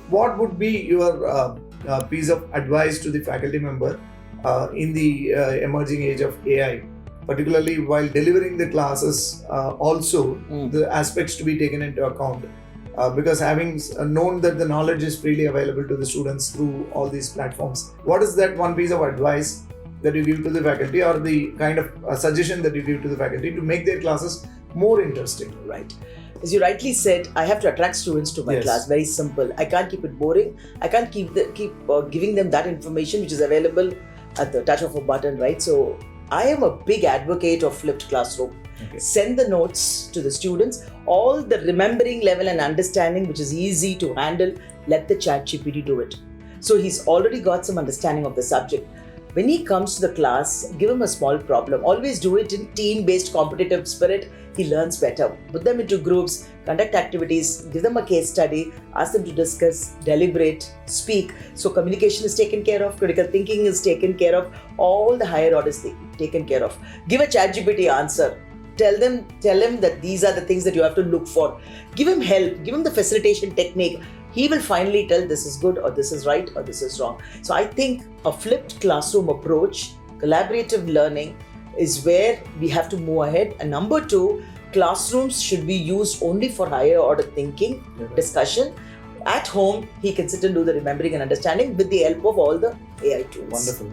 what would be your piece of advice to the faculty member in the emerging age of AI, particularly while delivering the classes, also the aspects to be taken into account? Because having known that the knowledge is freely available to the students through all these platforms, what is that one piece of advice that you give to the faculty, or the kind of suggestion that you give to the faculty to make their classes more interesting? Right. As you rightly said, I have to attract students to my class. Very simple. I can't keep it boring. I can't keep giving them that information which is available at the touch of a button, right? So I am a big advocate of flipped classroom. Okay. Send the notes to the students. All the remembering level and understanding, which is easy to handle, let the ChatGPT do it. So he's already got some understanding of the subject. When he comes to the class, give him a small problem. Always do it in team-based competitive spirit. He learns better. Put them into groups, conduct activities, give them a case study, ask them to discuss, deliberate, speak. So communication is taken care of, critical thinking is taken care of, all the higher orders taken care of. Give a ChatGPT answer. Tell him that these are the things that you have to look for. Give him help, give him the facilitation technique. He will finally tell this is good or this is right or this is wrong. So I think a flipped classroom approach, collaborative learning is where we have to move ahead. And number two, classrooms should be used only for higher order thinking, discussion. At home, he can sit and do the remembering and understanding with the help of all the AI tools. Wonderful.